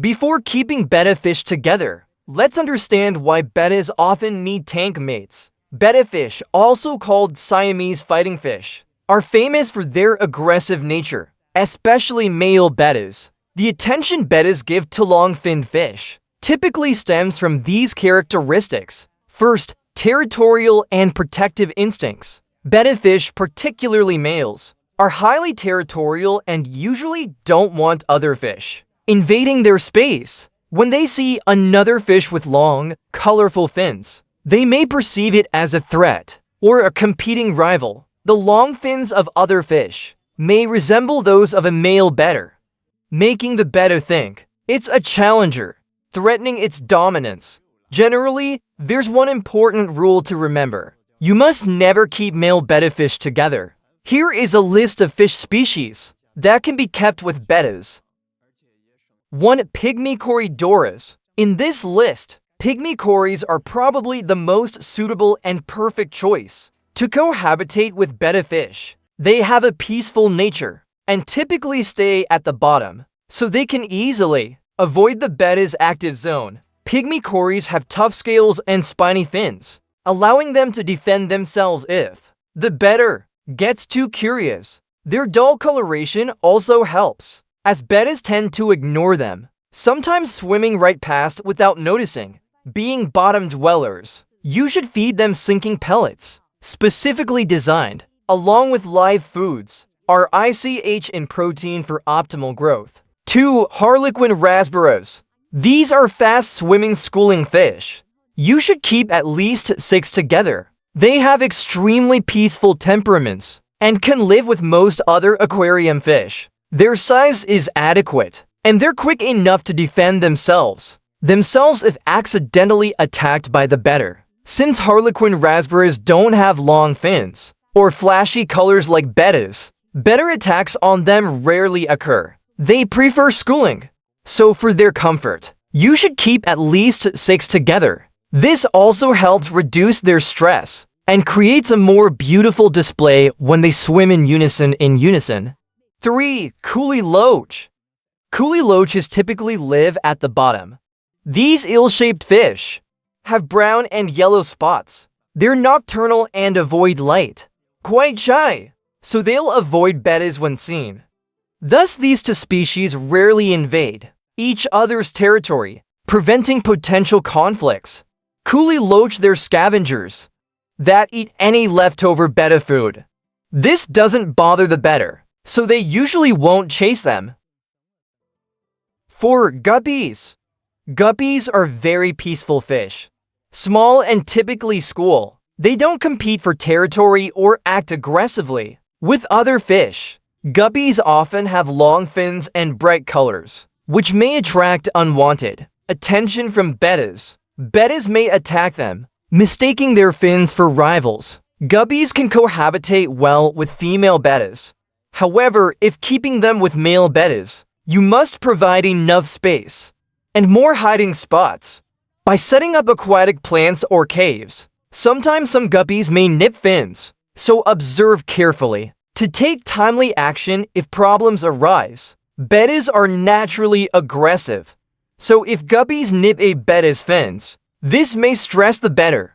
Before keeping betta fish together, let's understand why bettas often need tank mates. Betta fish, also called Siamese fighting fish, are famous for their aggressive nature, especially male bettas. The attention bettas give to long-finned fish typically stems from these characteristics. First, territorial and protective instincts. Betta fish, particularly males, are highly territorial and usually don't want other fish invading their space. When they see another fish with long, colorful fins, they may perceive it as a threat or a competing rival. The long fins of other fish may resemble those of a male betta, making the betta think it's a challenger, threatening its dominance. Generally, there's one important rule to remember. You must never keep male betta fish together. Here is a list of fish species that can be kept with bettas. 1. Pygmy Corydoras. In this list, pygmy cories are probably the most suitable and perfect choice to cohabitate with betta fish. They have a peaceful nature and typically stay at the bottom, so they can easily avoid the betta's active zone. Pygmy cories have tough scales and spiny fins, allowing them to defend themselves if the betta gets too curious. Their dull coloration also helps, as bettas tend to ignore them, sometimes swimming right past without noticing. Being bottom dwellers, you should feed them sinking pellets, specifically designed, along with live foods, are Xich in protein for optimal growth. 2. Harlequin Raspberries. These are fast-swimming schooling fish. You should keep at least 6 together. They have extremely peaceful temperaments and can live with most other aquarium fish. Their size is adequate, and they're quick enough to defend themselves if accidentally attacked by the betta. Since Harlequin Raspberries don't have long fins or flashy colors like bettas, betta attacks on them rarely occur. They prefer schooling, so for their comfort, you should keep at least 6 together. This also helps reduce their stress and creates a more beautiful display when they swim in unison. 3. Koolie Loach. Koolie Loaches typically live at the bottom. These ill-shaped fish have brown and yellow spots. They're nocturnal and avoid light. Quite shy, so they'll avoid bettas when seen. Thus, these two species rarely invade each other's territory, preventing potential conflicts. Koolie Loach, they're scavengers that eat any leftover betta food. This doesn't bother the betta, so they usually won't chase them. 4. Guppies. Guppies are very peaceful fish. Small and typically school. They don't compete for territory or act aggressively with other fish. Guppies often have long fins and bright colors, which may attract unwanted attention from bettas. Bettas may attack them, mistaking their fins for rivals. Guppies can cohabitate well with female bettas. However, if keeping them with male bettas, you must provide enough space and more hiding spots. By setting up aquatic plants or caves, sometimes some guppies may nip fins, so observe carefully to take timely action if problems arise. Bettas are naturally aggressive, so if guppies nip a betta's fins, this may stress the betta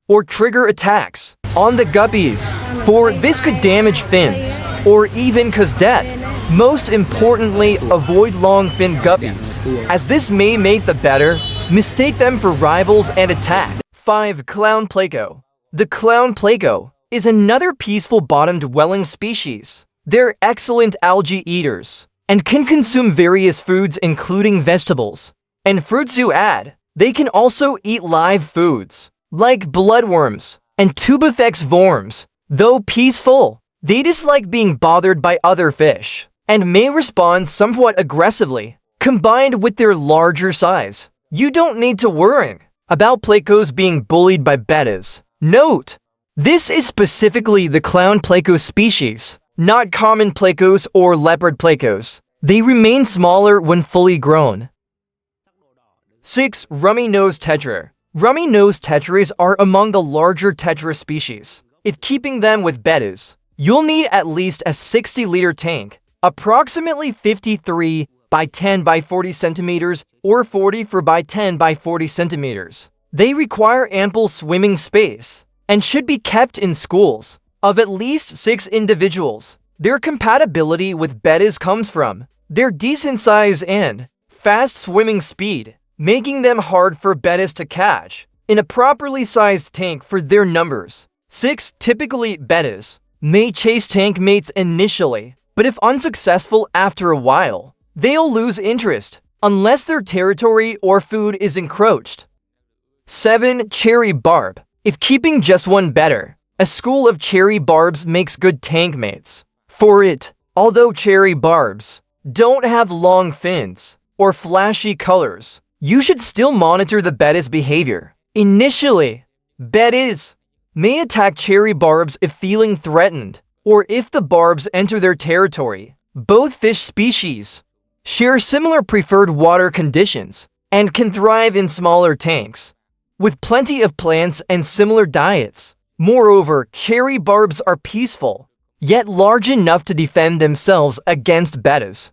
or trigger attacks on the guppies, for this could damage fins or even cause death. Most importantly, avoid long-finned guppies, as this may make the betta mistake them for rivals and attack. 5. Clown plego. The clown plego is another peaceful bottom-dwelling species. They're excellent algae eaters and can consume various foods including vegetables and fruits you add. They can also eat live foods like bloodworms and tubifax worms. Though peaceful, they dislike being bothered by other fish and may respond somewhat aggressively. Combined with their larger size, you don't need to worry about plecos being bullied by bettas. Note, this is specifically the clown pleco species, not common plecos or leopard plecos. They remain smaller when fully grown. 6. Rumnosed tedra. Rumnosed tetras are among the larger tedra species. If keeping them with bettas, you'll need at least a 60-liter tank, approximately 53 by 10 by 40 centimeters or 40 by 10 by 40 centimeters. They require ample swimming space and should be kept in schools of at least 6 individuals. Their compatibility with bettas comes from their decent size and fast swimming speed, making them hard for bettas to catch in a properly sized tank for their numbers. 6. Typically, bettas may chase tank mates initially, but if unsuccessful after a while, they'll lose interest unless their territory or food is encroached. 7. Cherry barb. If keeping just one betta, a school of cherry barbs makes good tank mates for it. Although cherry barbs don't have long fins or flashy colors, you should still monitor the betta's behavior. Initially, bettas may attack cherry barbs if feeling threatened or if the barbs enter their territory. Both fish species share similar preferred water conditions and can thrive in smaller tanks with plenty of plants and similar diets. Moreover, cherry barbs are peaceful, yet large enough to defend themselves against bettas.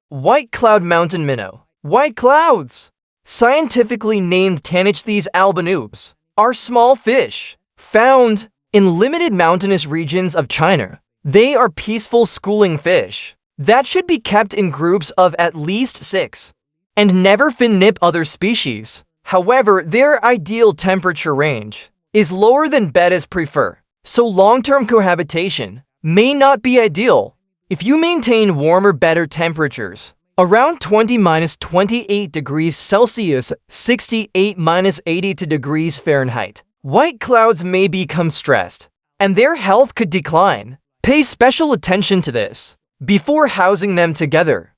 White cloud mountain minnow. White clouds, scientifically named Tanmates albanubes, are small fish found in limited mountainous regions of China. They are peaceful schooling fish that should be kept in groups of at least 6 and never fin-nip other species. However, their ideal temperature range is lower than bettas prefer, so long-term cohabitation may not be ideal. If you maintain warmer, better temperatures, around 20-28 degrees Celsius, 68-82 degrees Fahrenheit, white clouds may become stressed, and their health could decline. Pay special attention to this before housing them together.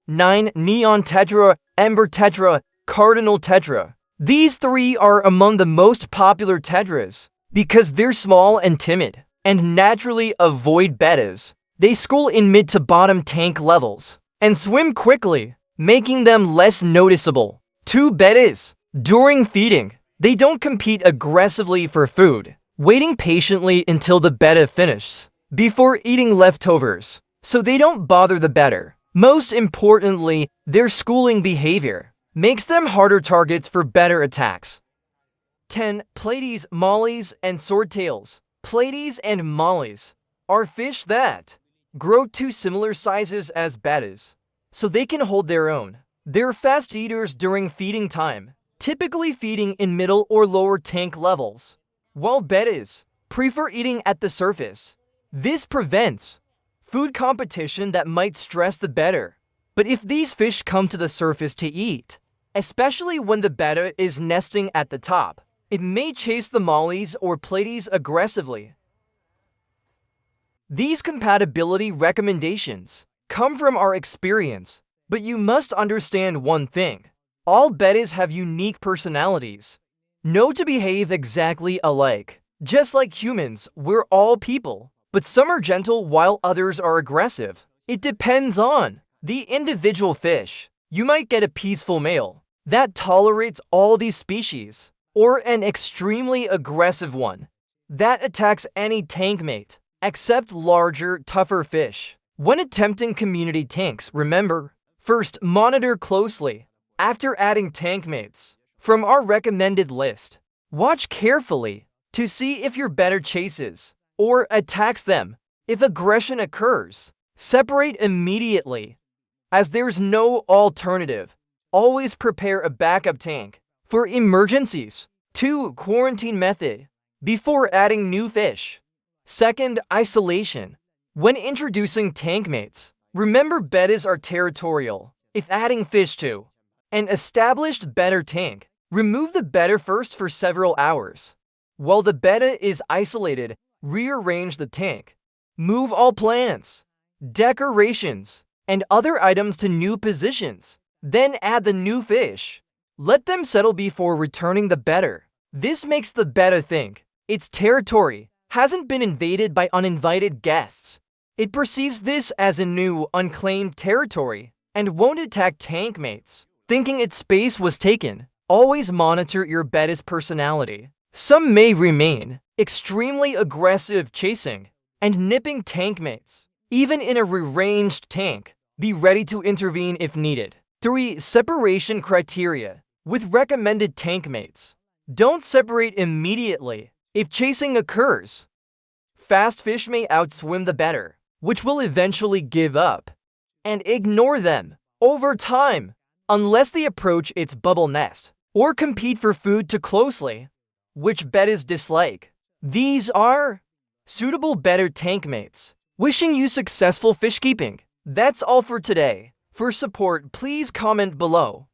9. Neon tedra, ember tedra, cardinal tedra. These 3 are among the most popular tedras because they're small and timid and naturally avoid bettas. They school in mid to bottom tank levels and swim quickly, making them less noticeable. 2. Bettas. During feeding, they don't compete aggressively for food, waiting patiently until the betta finishes before eating leftovers, so they don't bother the betta. Most importantly, their schooling behavior makes them harder targets for betta attacks. 10. Platies, mollies, and swordtails. Platies and mollies are fish that grow to similar sizes as bettas, so they can hold their own. They're fast eaters during feeding time, typically feeding in middle or lower tank levels, while bettas prefer eating at the surface. This prevents food competition that might stress the betta. But if these fish come to the surface to eat, especially when the betta is nesting at the top, it may chase the mollies or platies aggressively. These compatibility recommendations come from our experience, but you must understand one thing. All bettas have unique personalities, know to behave exactly alike. Just like humans, we're all people, but some are gentle while others are aggressive. It depends on the individual fish. You might get a peaceful male that tolerates all these species, or an extremely aggressive one that attacks any tank mate, except larger, tougher fish. When attempting community tanks, remember, first monitor closely. After adding tank mates from our recommended list, watch carefully to see if your betta chases or attacks them. If aggression occurs, separate immediately, as there's no alternative. Always prepare a backup tank for emergencies. 2. Quarantine method before adding new fish. Second, isolation. When introducing tank mates, remember bettas are territorial. If adding fish to an established betta tank, remove the betta first for several hours. While the betta is isolated, rearrange the tank. Move all plants, decorations, and other items to new positions. Then add the new fish. Let them settle before returning the betta. This makes the betta think its territory hasn't been invaded by uninvited guests. It perceives this as a new, unclaimed territory and won't attack tank mates, thinking its space was taken. Always monitor your betta's personality. Some may remain extremely aggressive, chasing and nipping tank mates, even in a rearranged tank. Be ready to intervene if needed. 3. Separation criteria with recommended tank mates. Don't separate immediately if chasing occurs. Fast fish may outswim the better, which will eventually give up and ignore them over time unless they approach its bubble nest or compete for food too closely, which bettas dislike. These are suitable better tank mates. Wishing you successful fish keeping. That's all for today. For support, please comment below.